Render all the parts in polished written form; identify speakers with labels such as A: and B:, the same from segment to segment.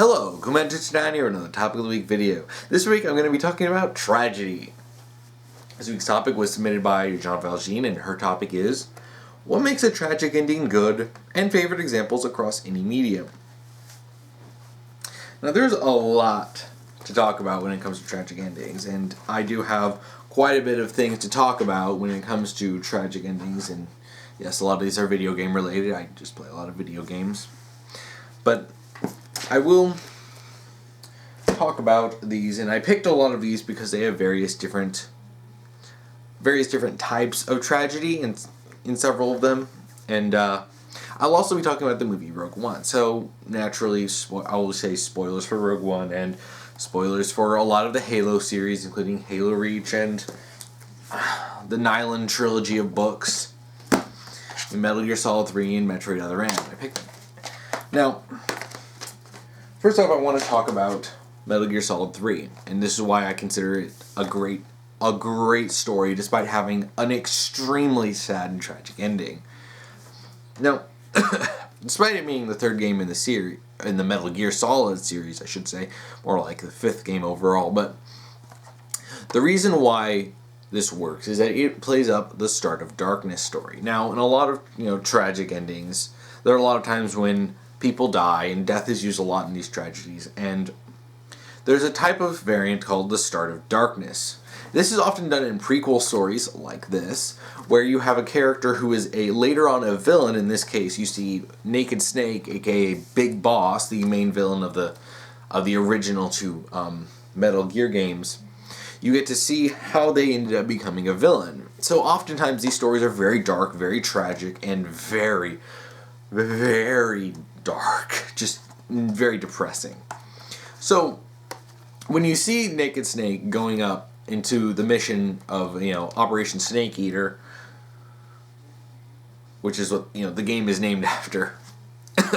A: Hello, Commented here, another Topic of the Week video. This week I'm going to be talking about tragedy. This week's topic was submitted by jaune-valjeen, and her topic is, what makes a tragic ending good, and favorite examples across any medium. Now there's a lot to talk about when it comes to tragic endings, and I do have quite a bit of things to talk about when it comes to tragic endings, and yes, a lot of these are video game related. I just play a lot of video games. But I will talk about these, and I picked a lot of these because they have various different types of tragedy in several of them, and I'll also be talking about the movie Rogue One. So naturally, I will say spoilers for Rogue One and spoilers for a lot of the Halo series, including Halo Reach and the Nylon trilogy of books, and Metal Gear Solid 3 and Metroid Other M. I picked them. Now, first off, I want to talk about Metal Gear Solid 3, and this is why I consider it a great story, despite having an extremely sad and tragic ending. Now, despite it being the third game in the series, in the Metal Gear Solid series, I should say, more like the fifth game overall, but the reason why this works is that it plays up the Start of Darkness story. Now, in a lot of tragic endings, there are a lot of times when people die, and death is used a lot in these tragedies, and there's a type of variant called the Start of Darkness. This is often done in prequel stories like this, where you have a character who is later on a villain. In this case, you see Naked Snake, aka Big Boss, the main villain of the original two Metal Gear games. You get to see how they ended up becoming a villain. So oftentimes these stories are very dark, very tragic, and very, very dark, just very depressing. So when you see Naked Snake going up into the mission of Operation Snake Eater, which is what the game is named after, as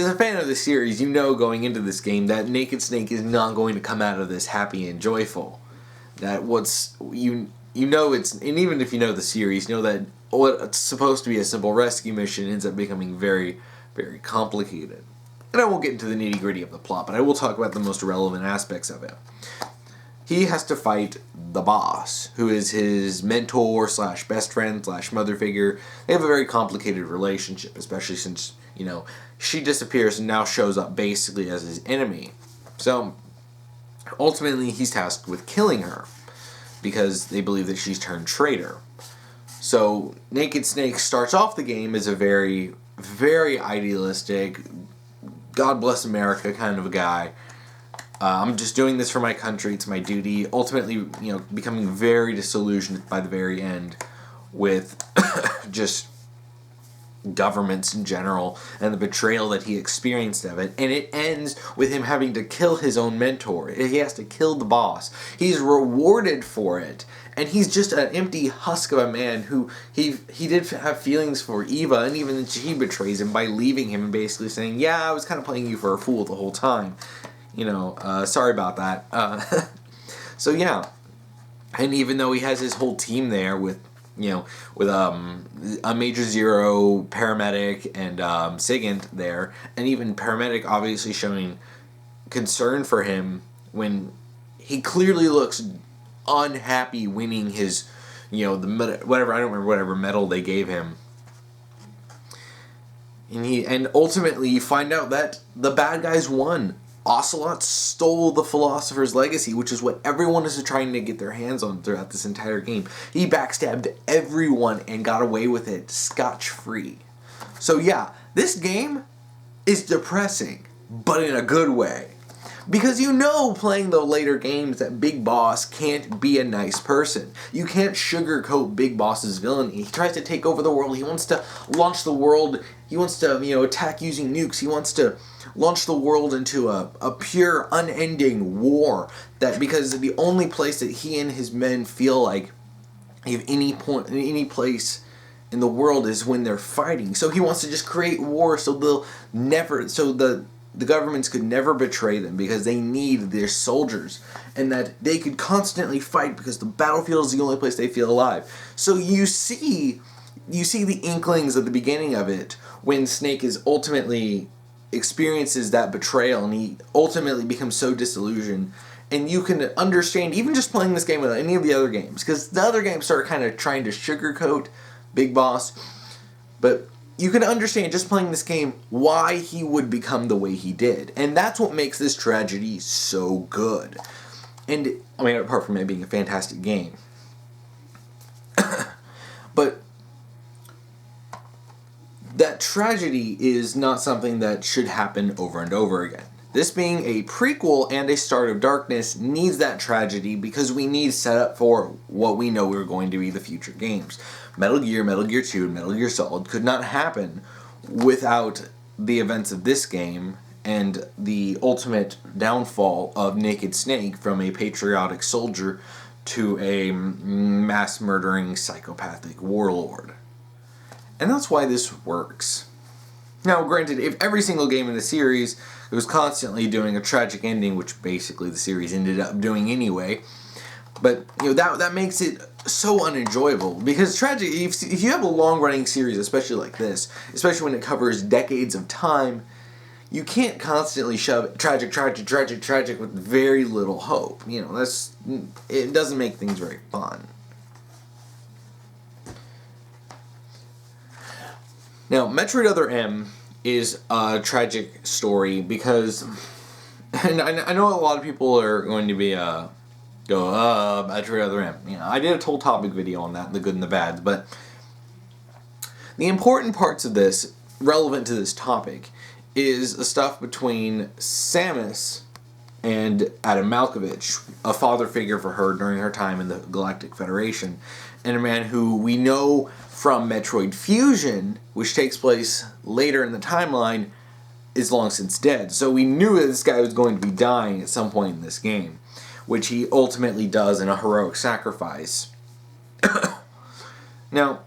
A: a fan of the series, going into this game that Naked Snake is not going to come out of this happy and joyful. That and even if you know the series, that what's supposed to be a simple rescue mission ends up becoming very, very complicated. And I won't get into the nitty-gritty of the plot, but I will talk about the most relevant aspects of it. He has to fight the boss, who is his mentor / best friend / mother figure. They have a very complicated relationship, especially since, she disappears and now shows up basically as his enemy. So, ultimately, he's tasked with killing her, because they believe that she's turned traitor. So, Naked Snake starts off the game as a very, very idealistic, God bless America kind of a guy. I'm just doing this for my country, it's my duty. Ultimately, becoming very disillusioned by the very end with just governments in general and the betrayal that he experienced of it. And it ends with him having to kill his own mentor. He has to kill the boss. He's rewarded for it. And he's just an empty husk of a man who he did have feelings for Eva, and even she betrays him by leaving him and basically saying, yeah, I was kind of playing you for a fool the whole time. Sorry about that. So yeah. And even though he has his whole team there with a Major Zero, Paramedic, and Sigint there, and even Paramedic obviously showing concern for him when he clearly looks unhappy winning his, whatever medal they gave him. And ultimately you find out that the bad guys won. Ocelot stole the Philosopher's Legacy, which is what everyone is trying to get their hands on throughout this entire game. He backstabbed everyone and got away with it scotch-free. So yeah, this game is depressing, but in a good way. Because playing the later games that Big Boss can't be a nice person. You can't sugarcoat Big Boss's villainy. He tries to take over the world. He wants to launch the world. He wants to, attack using nukes. He wants to launch the world into a pure, unending war. That because the only place that he and his men feel like if any place in the world is when they're fighting. So he wants to just create war so the governments could never betray them because they need their soldiers, and that they could constantly fight because the battlefield is the only place they feel alive. So you see you see the inklings at the beginning of it when Snake is ultimately experiences that betrayal and he ultimately becomes so disillusioned. And you can understand, even just playing this game without any of the other games, because the other games start kind of trying to sugarcoat Big Boss, but you can understand just playing this game why he would become the way he did. And that's what makes this tragedy so good. And, I mean, apart from it being a fantastic game. But that tragedy is not something that should happen over and over again. This being a prequel and a Start of Darkness needs that tragedy because we need setup for what we know are going to be the future games. Metal Gear, Metal Gear 2, and Metal Gear Solid could not happen without the events of this game and the ultimate downfall of Naked Snake from a patriotic soldier to a mass-murdering psychopathic warlord. And that's why this works. Now, granted, if every single game in the series was constantly doing a tragic ending, which basically the series ended up doing anyway, but that makes it so unenjoyable. Because tragic, if you have a long-running series, especially like this, especially when it covers decades of time, you can't constantly shove tragic with very little hope. It doesn't make things very fun. Now, Metroid Other M is a tragic story because, and I know a lot of people are going to be Metroid Other M. I did a whole topic video on that, the good and the bad, but the important parts of this, relevant to this topic, is the stuff between Samus and Adam Malkovich, a father figure for her during her time in the Galactic Federation, and a man who we know from Metroid Fusion, which takes place later in the timeline, is long since dead. So we knew that this guy was going to be dying at some point in this game, which he ultimately does in a heroic sacrifice. Now,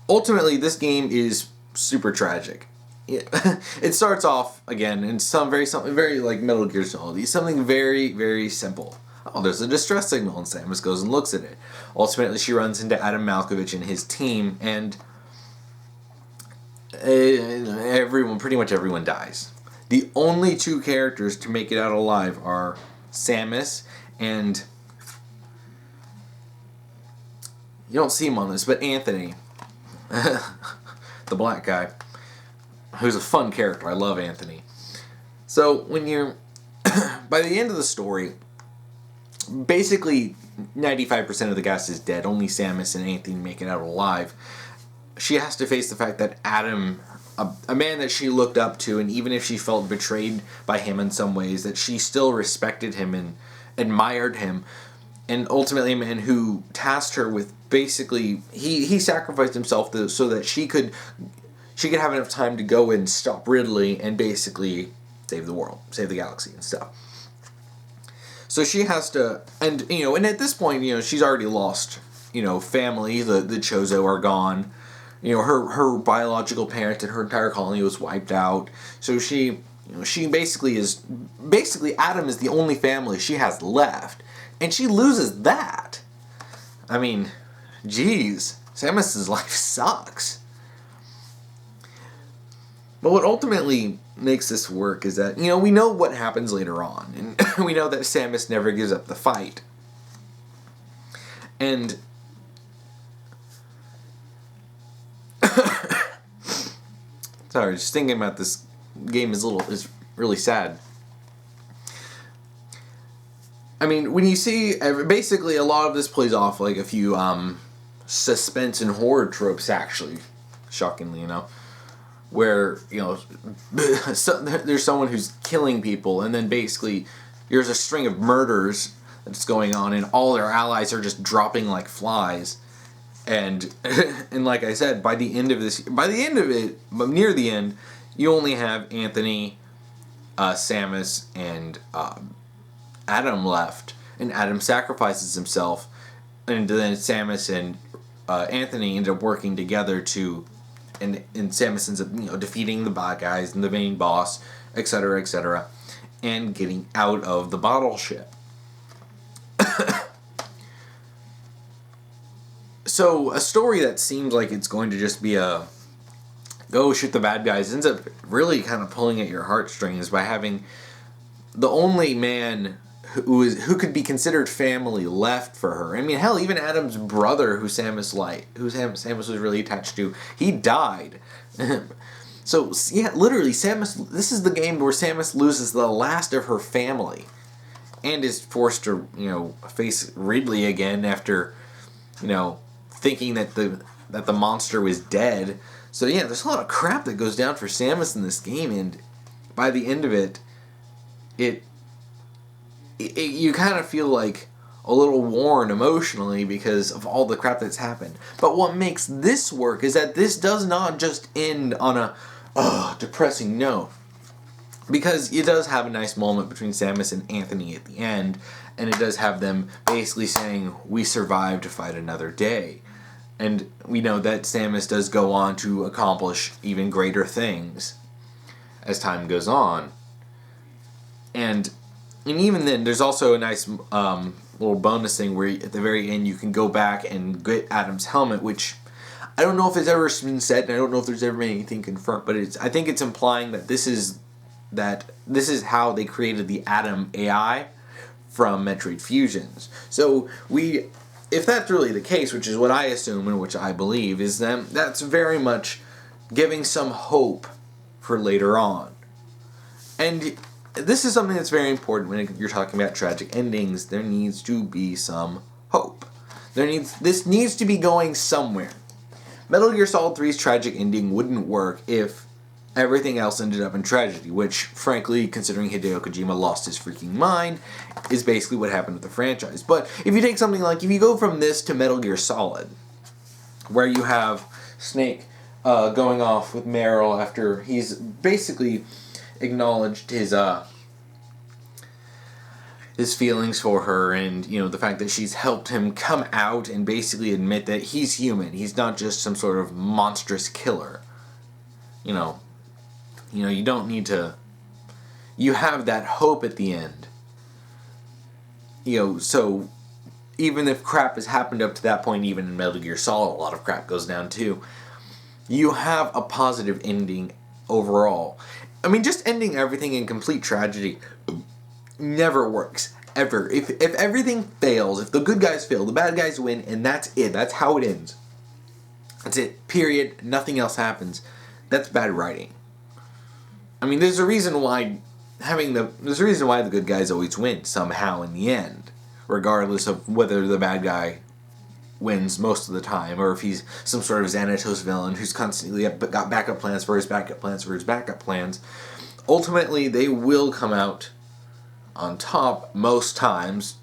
A: ultimately, this game is super tragic. It starts off, again, in something very like Metal Gear Solid. Something very, very simple. Oh, there's a distress signal, and Samus goes and looks at it. Ultimately, she runs into Adam Malkovich and his team, and pretty much everyone dies. The only two characters to make it out alive are Samus and, you don't see him on this, but Anthony, the black guy, who's a fun character. I love Anthony. So when you're by the end of the story, basically 95% of the cast is dead. Only Samus and Anthony make it out alive. She has to face the fact that Adam, a man that she looked up to, and even if she felt betrayed by him in some ways, that she still respected him and admired him, and ultimately a man who tasked her with basically, he sacrificed himself so that she could have enough time to go and stop Ridley and basically save the world, save the galaxy and stuff. So she has to, and at this point, she's already lost, family. The Chozo are gone. Her biological parents and her entire colony was wiped out. So she basically Adam is the only family she has left, and she loses that. I mean, geez, Samus's life sucks. But what ultimately makes this work is that, we know what happens later on. And we know that Samus never gives up the fight. And sorry, just thinking about this game is really sad. I mean, when you see, basically a lot of this plays off like a few suspense and horror tropes, actually, shockingly, where, there's someone who's killing people, and then basically there's a string of murders that's going on, and all their allies are just dropping like flies. And and like I said, by the end of it, but near the end, you only have Anthony, Samus, and Adam left, and Adam sacrifices himself, and then Samus and Anthony end up working together to. And Samus ends up, defeating the bad guys and the main boss, etc., and getting out of the So a story that seems like it's going to just be a go shoot the bad guys ends up really kind of pulling at your heartstrings by having the only man who could be considered family left for her. I mean, hell, even Adam's brother, who Samus was really attached to, he died. So yeah, literally, Samus. This is the game where Samus loses the last of her family, and is forced to face Ridley again after thinking that the monster was dead. So yeah, there's a lot of crap that goes down for Samus in this game, and by the end of it, you kind of feel like a little worn emotionally because of all the crap that's happened. But what makes this work is that this does not just end on a depressing note, because it does have a nice moment between Samus and Anthony at the end, and it does have them basically saying, "We survived to fight another day." And we know that Samus does go on to accomplish even greater things as time goes on. And even then, there's also a nice little bonus thing where at the very end you can go back and get Adam's helmet, which I don't know if it's ever been said, and I don't know if there's ever been anything confirmed, but I think it's implying that this is how they created the Adam AI from Metroid Fusions. So if that's really the case, which is what I assume and which I believe, is that's very much giving some hope for later on. And this is something that's very important when you're talking about tragic endings. There needs to be some hope. This needs to be going somewhere. Metal Gear Solid 3's tragic ending wouldn't work if everything else ended up in tragedy, which, frankly, considering Hideo Kojima lost his freaking mind, is basically what happened with the franchise. But if you take something like, if you go from this to Metal Gear Solid, where you have Snake going off with Meryl after he's basically acknowledged his feelings for her, and the fact that she's helped him come out and basically admit that he's human. He's not just some sort of monstrous killer. You don't need to. You have that hope at the end. So even if crap has happened up to that point, even in Metal Gear Solid, a lot of crap goes down too. You have a positive ending overall. I mean, just ending everything in complete tragedy never works. Ever. If everything fails, if the good guys fail, the bad guys win, and that's it. That's how it ends. That's it. Period. Nothing else happens. That's bad writing. I mean, there's a reason why the good guys always win somehow in the end, regardless of whether the bad guy wins most of the time, or if he's some sort of Xanatos villain who's constantly got backup plans for his backup plans for his backup plans. Ultimately, they will come out on top most times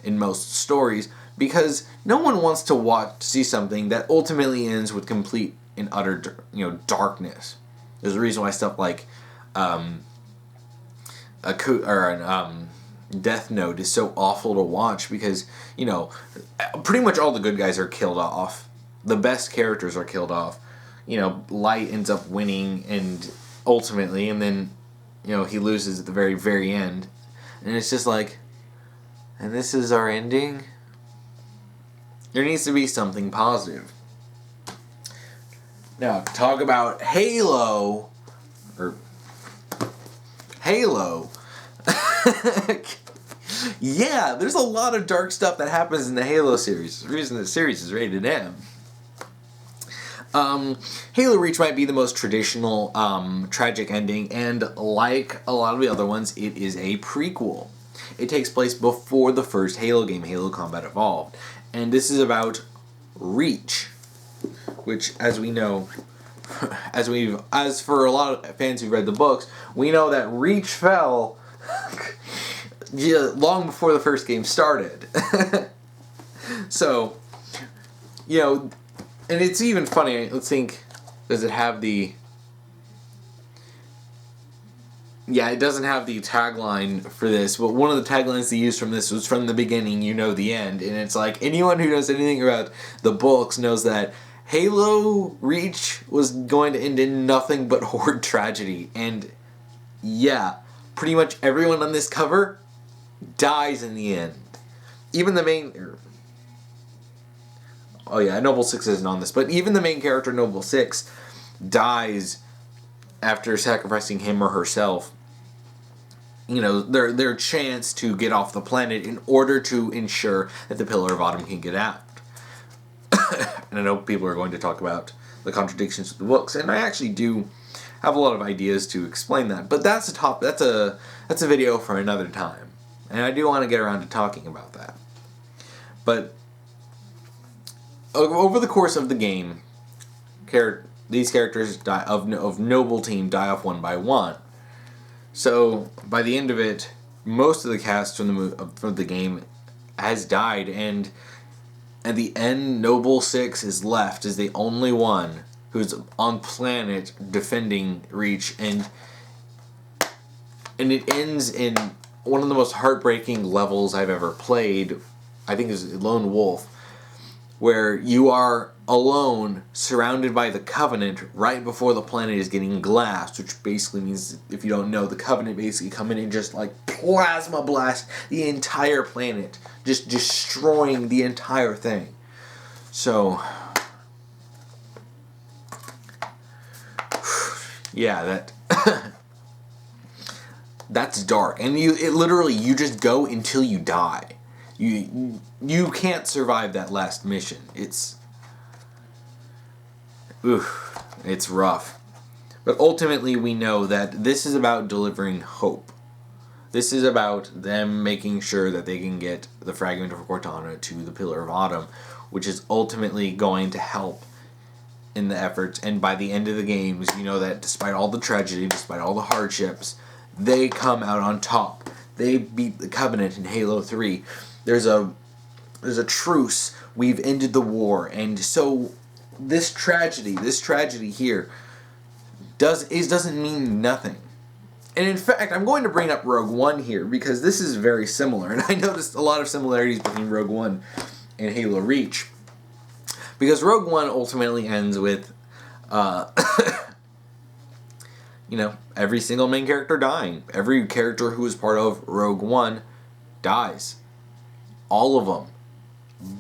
A: in most stories, because no one wants to see something that ultimately ends with complete and utter darkness. There's a reason why stuff like Death Note is so awful to watch, because pretty much all the good guys are killed off, the best characters are killed off. Light ends up winning and ultimately, and then he loses at the very, very end. And it's just like, and this is our ending? There needs to be something positive. Now, talk about Halo. Yeah, there's a lot of dark stuff that happens in the Halo series. The reason the series is rated M. Halo Reach might be the most traditional tragic ending, and like a lot of the other ones, it is a prequel. It takes place before the first Halo game, Halo Combat Evolved, and this is about Reach, which, as we know, as for a lot of fans who've read the books, we know that Reach fell long before the first game started. So, and it's even funny, let's think, does it have the... Yeah, it doesn't have the tagline for this, but one of the taglines they used from this was, "From the beginning, you know the end." And it's like, anyone who knows anything about the books knows that Halo Reach was going to end in nothing but horde tragedy. And yeah, pretty much everyone on this cover dies in the end. Even the main... Oh yeah, Noble Six isn't on this, but even the main character, Noble Six, dies after sacrificing him or herself. You know, their chance to get off the planet in order to ensure that the Pillar of Autumn can get out. And I know people are going to talk about the contradictions of the books, and I actually do have a lot of ideas to explain that. But that's a video for another time, and I do want to get around to talking about that. But over the course of the game, these characters die of Noble Team die off one by one. So by the end of it, most of the cast from the game has died, and at the end, Noble Six is left as the only one who's on planet defending Reach, and it ends in one of the most heartbreaking levels I've ever played. I think is Lone Wolf, where you are alone, surrounded by the Covenant right before the planet is getting glassed, which basically means, if you don't know, the Covenant basically come in and just like plasma blast the entire planet, just destroying the entire thing. So, yeah, that's dark, and you just go until you die. You can't survive that last mission. It's rough. But ultimately we know that this is about delivering hope. This is about them making sure that they can get the fragment of Cortana to the Pillar of Autumn, which is ultimately going to help in the efforts. And by the end of the games, you know that despite all the tragedy, despite all the hardships, they come out on top. They beat the Covenant in Halo 3. There's a truce. We've ended the war, and so this tragedy here doesn't mean nothing. And in fact, I'm going to bring up Rogue One here because this is very similar, and I noticed a lot of similarities between Rogue One and Halo Reach. Because Rogue One ultimately ends with, every single main character dying. Every character who was part of Rogue One dies. All of them.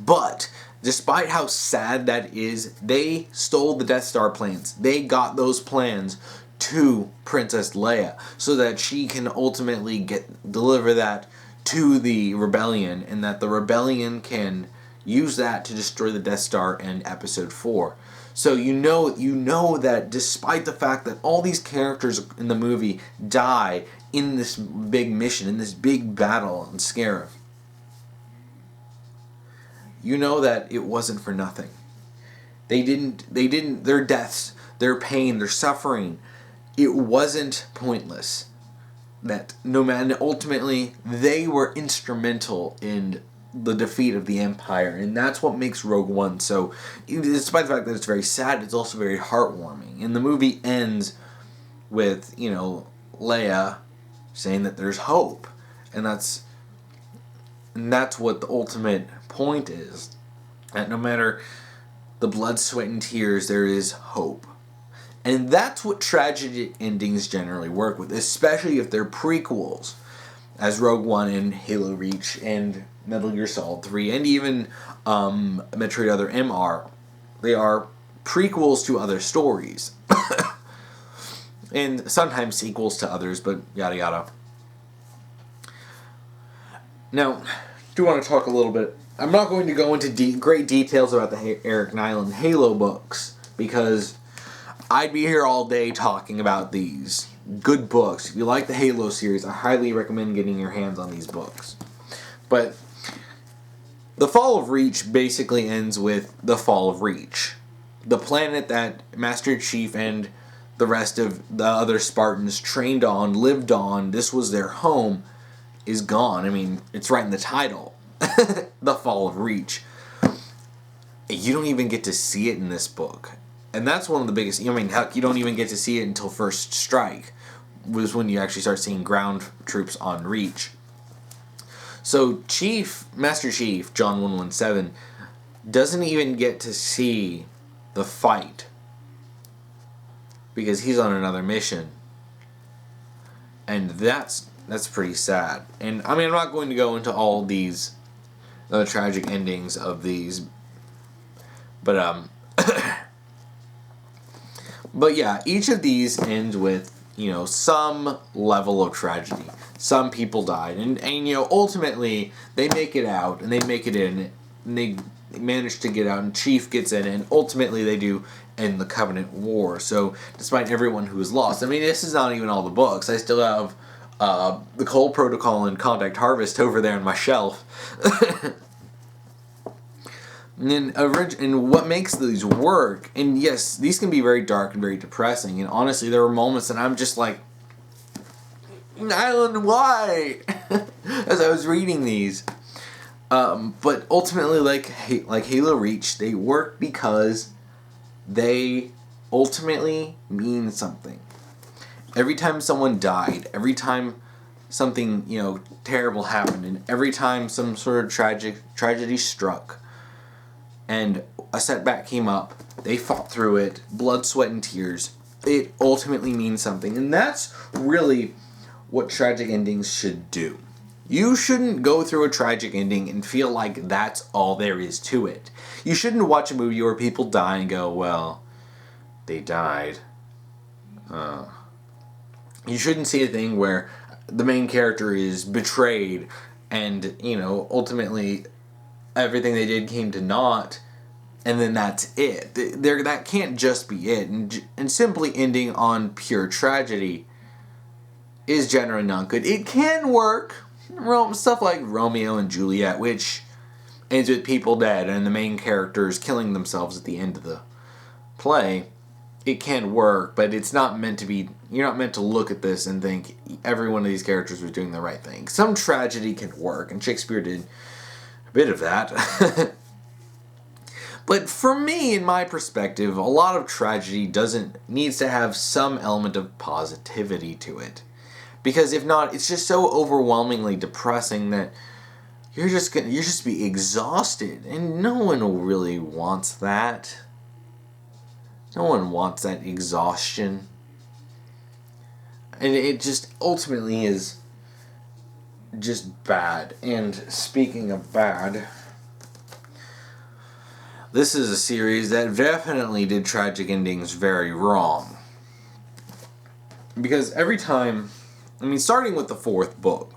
A: But despite how sad that is, they stole the Death Star plans. They got those plans to Princess Leia so that she can ultimately deliver that to the Rebellion, and that the Rebellion can use that to destroy the Death Star in Episode 4. So you know that despite the fact that all these characters in the movie die in this big mission, in this big battle on Scarif, you know that it wasn't for nothing. They didn't, their deaths, their pain, their suffering, it wasn't pointless. That no matter, ultimately, they were instrumental in the defeat of the Empire, and that's what makes Rogue One so, despite the fact that it's very sad, it's also very heartwarming. And the movie ends with, Leia saying that there's hope, and that's what the ultimate point is. That no matter the blood, sweat, and tears, there is hope. And that's what tragic endings generally work with, especially if they're prequels, as Rogue One and Halo Reach and Metal Gear Solid 3 and even Metroid Other M are. They are prequels to other stories. And sometimes sequels to others, but yada yada. Now, I do want to talk a little bit. I'm not going to go into great details about the Eric Nyland Halo books, because I'd be here all day talking about these good books. If you like the Halo series, I highly recommend getting your hands on these books. But the Fall of Reach basically ends with the Fall of Reach. The planet that Master Chief and the rest of the other Spartans trained on, lived on, this was their home, is gone. I mean, it's right in the title. The Fall of Reach. You don't even get to see it in this book. And that's one of the biggest... heck, you don't even get to see it until First Strike, was when you actually start seeing ground troops on Reach. So Master Chief, John 117, doesn't even get to see the fight, because he's on another mission. And that's pretty sad. And I'm not going to go into all these tragic endings of these But but yeah, each of these ends with, some level of tragedy. Some people died, and ultimately they make it out and they make it in, and they manage to get out, and Chief gets in, and ultimately they do end the Covenant War. So despite everyone who is lost, I mean, this is not even all the books. I still have the Cold Protocol and Contact Harvest over there on my shelf. And what makes these work, and yes, these can be very dark and very depressing, and honestly, there were moments that I'm just like, Island, why? As I was reading these. But ultimately, like Halo Reach, they work because they ultimately mean something. Every time someone died, every time something, terrible happened, and every time some sort of tragedy struck, and a setback came up, they fought through it, blood, sweat, and tears. It ultimately means something, and that's really what tragic endings should do. You shouldn't go through a tragic ending and feel like that's all there is to it. You shouldn't watch a movie where people die and go, well, they died. You shouldn't see a thing where the main character is betrayed and, ultimately everything they did came to naught, and then that's it. That can't just be it. And simply ending on pure tragedy is generally not good. It can work. Stuff like Romeo and Juliet, which ends with people dead and the main characters killing themselves at the end of the play. It can work, but it's not meant to be. You're not meant to look at this and think every one of these characters was doing the right thing. Some tragedy can work, and Shakespeare did a bit of that. But for me, in my perspective, a lot of tragedy needs to have some element of positivity to it. Because if not, it's just so overwhelmingly depressing that you're just be exhausted, and no one really wants that. No one wants that exhaustion. And it just ultimately is just bad. And speaking of bad, this is a series that definitely did tragic endings very wrong. Because every time, starting with the fourth book,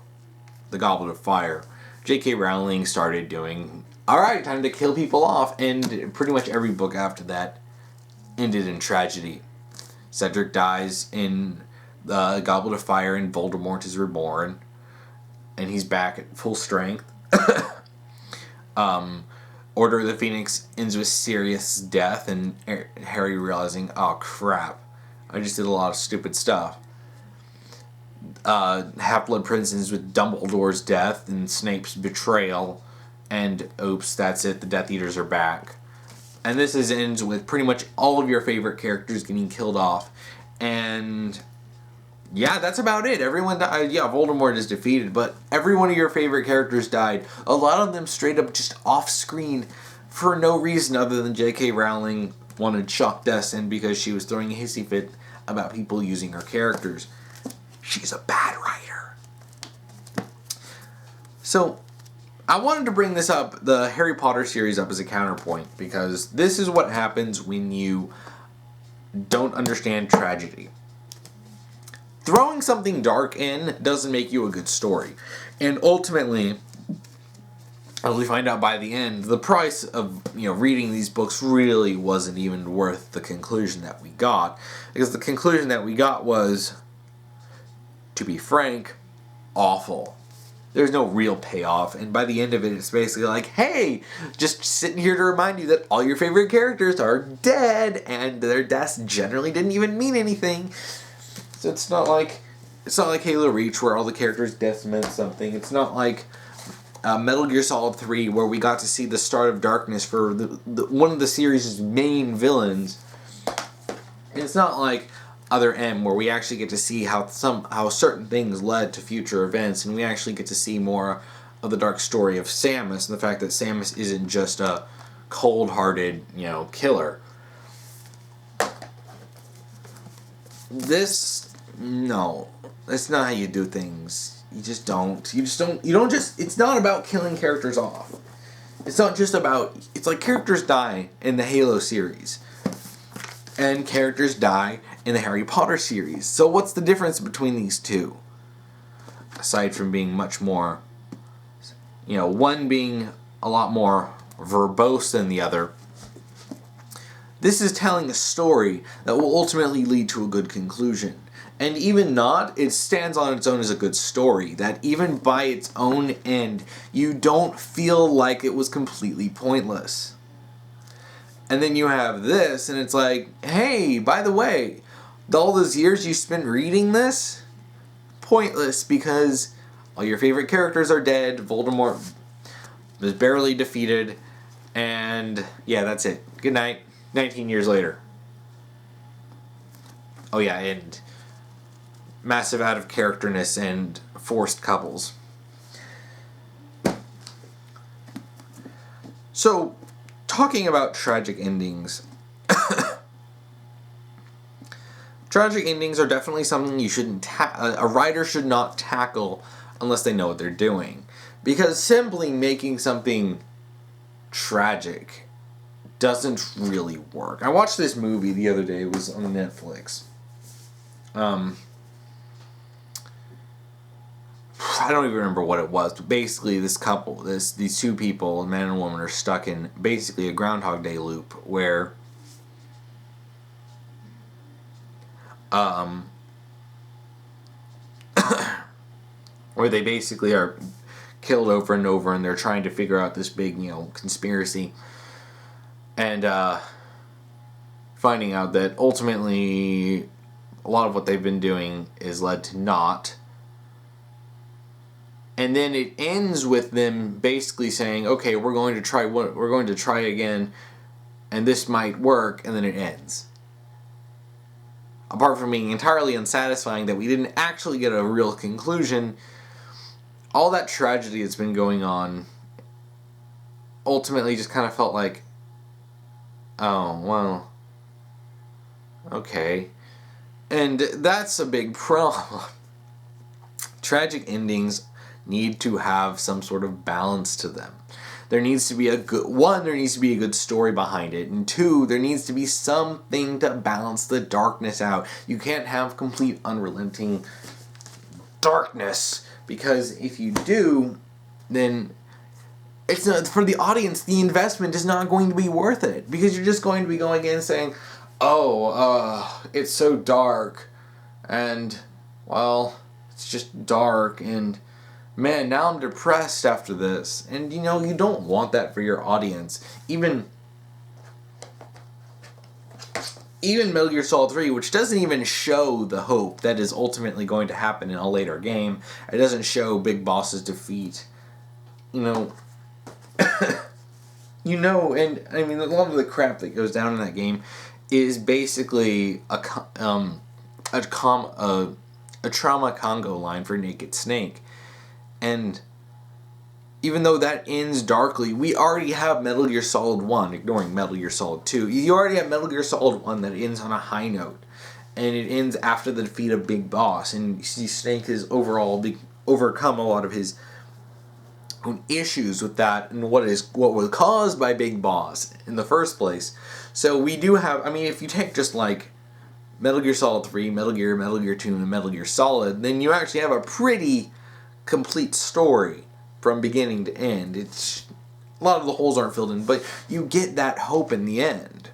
A: The Goblet of Fire, J.K. Rowling started doing, alright, time to kill people off, and pretty much every book after that ended in tragedy. Cedric dies in the Goblet of Fire, and Voldemort is reborn, and he's back at full strength. Order of the Phoenix ends with Sirius' death, and Harry realizing, oh crap, I just did a lot of stupid stuff. Half-Blood Prince ends with Dumbledore's death and Snape's betrayal, and oops, that's it, the Death Eaters are back. And this ends with pretty much all of your favorite characters getting killed off. And yeah, that's about it. Everyone died. Yeah, Voldemort is defeated, but every one of your favorite characters died. A lot of them straight up just off screen for no reason other than J.K. Rowling wanted shock deaths in because she was throwing a hissy fit about people using her characters. She's a bad writer. So I wanted to bring the Harry Potter series up as a counterpoint, because this is what happens when you don't understand tragedy. Throwing something dark in doesn't make you a good story. And ultimately, as we find out by the end, the price of reading these books really wasn't even worth the conclusion that we got. Because the conclusion that we got was, to be frank, awful. There's no real payoff, and by the end of it, it's basically like, hey, just sitting here to remind you that all your favorite characters are dead, and their deaths generally didn't even mean anything. So it's not like Halo Reach, where all the characters' deaths meant something. It's not like Metal Gear Solid 3, where we got to see the start of darkness for one of the series' main villains. And it's not like Other M, where we actually get to see how certain things led to future events, and we actually get to see more of the dark story of Samus, and the fact that Samus isn't just a cold-hearted, killer. No, that's not how you do things. You don't just, it's not about killing characters off. It's not just about... It's like characters die in the Halo series. And characters die in the Harry Potter series. So what's the difference between these two? Aside from being much more... one being a lot more verbose than the other. This is telling a story that will ultimately lead to a good conclusion. And even not, it stands on its own as a good story. That even by its own end, you don't feel like it was completely pointless. And then you have this, and it's like, hey, by the way, all those years you spent reading this? Pointless, because all your favorite characters are dead, Voldemort was barely defeated, and yeah, that's it. Good night. 19 years later. Oh yeah, and massive out of characterness and forced couples. So, talking about tragic endings. Tragic endings are definitely something you shouldn't a writer should not tackle unless they know what they're doing. Because simply making something tragic doesn't really work. I watched this movie the other day. It was on Netflix. I don't even remember what it was, but basically this couple, these two people, a man and a woman, are stuck in basically a Groundhog Day loop where where they basically are killed over and over, and they're trying to figure out this big, conspiracy. And finding out that ultimately a lot of what they've been doing is led to naught. And then it ends with them basically saying, okay, we're going to try again, and this might work, and then it ends. Apart from being entirely unsatisfying that we didn't actually get a real conclusion, all that tragedy that's been going on ultimately just kind of felt like, oh, well, okay. And that's a big problem. Tragic endings need to have some sort of balance to them. There needs to be there needs to be a good story behind it. And two, there needs to be something to balance the darkness out. You can't have complete unrelenting darkness, because if you do, then it's not, for the audience, the investment is not going to be worth it, because you're just going to be going in saying, it's so dark, and, well, it's just dark, and, man, now I'm depressed after this. And, you don't want that for your audience. Even Metal Gear Solid 3, which doesn't even show the hope that is ultimately going to happen in a later game. It doesn't show Big Boss's defeat. And I mean, a lot of the crap that goes down in that game is basically a trauma Congo line for Naked Snake. And even though that ends darkly, we already have Metal Gear Solid 1, ignoring Metal Gear Solid 2. You already have Metal Gear Solid 1 that ends on a high note. And it ends after the defeat of Big Boss. And you see Snake has overcome a lot of his own issues with that, and what was caused by Big Boss in the first place. So we do have, if you take just like Metal Gear Solid 3, Metal Gear 2, and Metal Gear Solid, then you actually have a pretty complete story from beginning to end. It's a lot of the holes aren't filled in, but you get that hope in the end.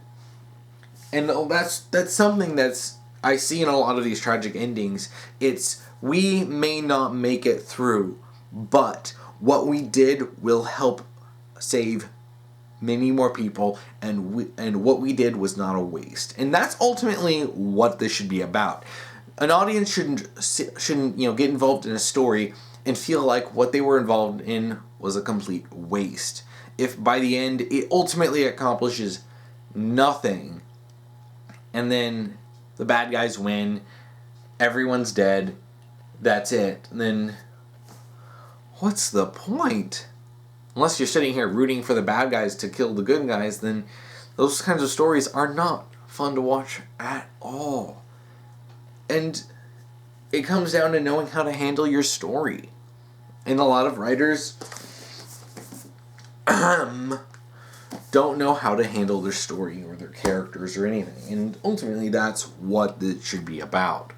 A: And that's something that's I see in a lot of these tragic endings. It's, we may not make it through, but what we did will help save many more people, and what we did was not a waste. And that's ultimately what this should be about. An audience shouldn't get involved in a story and feel like what they were involved in was a complete waste. If by the end it ultimately accomplishes nothing, and then the bad guys win, everyone's dead, that's it, then what's the point? Unless you're sitting here rooting for the bad guys to kill the good guys, then those kinds of stories are not fun to watch at all. And it comes down to knowing how to handle your story. And a lot of writers don't know how to handle their story or their characters or anything. And ultimately, that's what it should be about.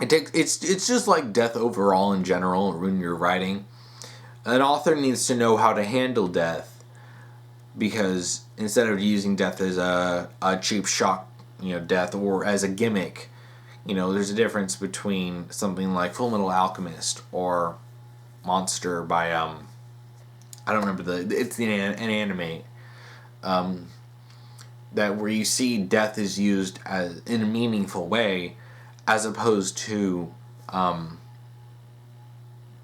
A: It's just like death overall in general when you're writing. An author needs to know how to handle death, because instead of using death as a cheap shock, death, or as a gimmick, there's a difference between something like Fullmetal Alchemist or Monster by I don't remember it's an anime that where you see death is used as in a meaningful way, as opposed to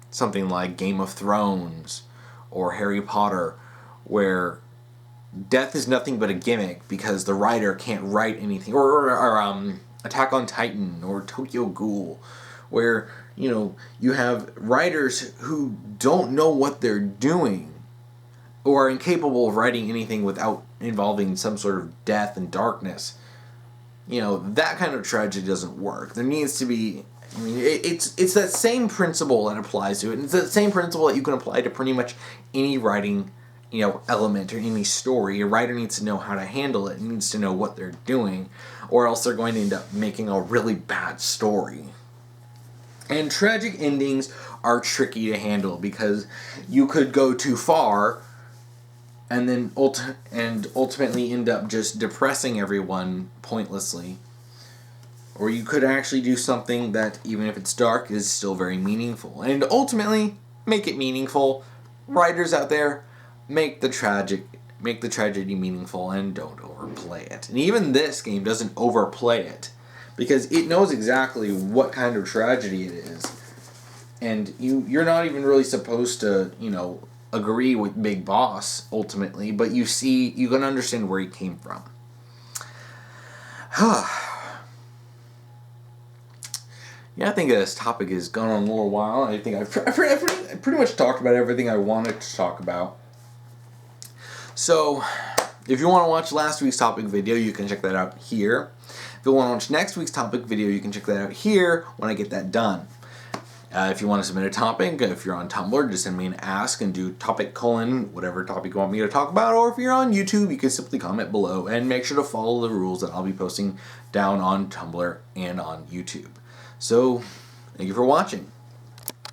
A: something like Game of Thrones or Harry Potter, where death is nothing but a gimmick because the writer can't write anything, or Attack on Titan or Tokyo Ghoul, where you have writers who don't know what they're doing or are incapable of writing anything without involving some sort of death and darkness. That kind of tragedy doesn't work. There needs to be, it's that same principle that applies to it. And it's that same principle that you can apply to pretty much any writing, element or any story. A writer needs to know how to handle it. It needs to know what they're doing, or else they're going to end up making a really bad story. And tragic endings are tricky to handle because you could go too far and then ultimately end up just depressing everyone pointlessly. Or you could actually do something that, even if it's dark, is still very meaningful. And ultimately, make it meaningful. Writers out there, make the tragedy meaningful and don't overplay it. And even this game doesn't overplay it, because it knows exactly what kind of tragedy it is. And you're not even really supposed to, agree with Big Boss ultimately, but you can understand where he came from. Yeah, I think this topic has gone on a little while. I think I've pretty much talked about everything I wanted to talk about. So, if you want to watch last week's topic video, you can check that out here. If you want to watch next week's topic video, you can check that out here when I get that done. If you want to submit a topic, if you're on Tumblr, just send me an ask and do topic : whatever topic you want me to talk about. Or if you're on YouTube, you can simply comment below and make sure to follow the rules that I'll be posting down on Tumblr and on YouTube. So, thank you for watching.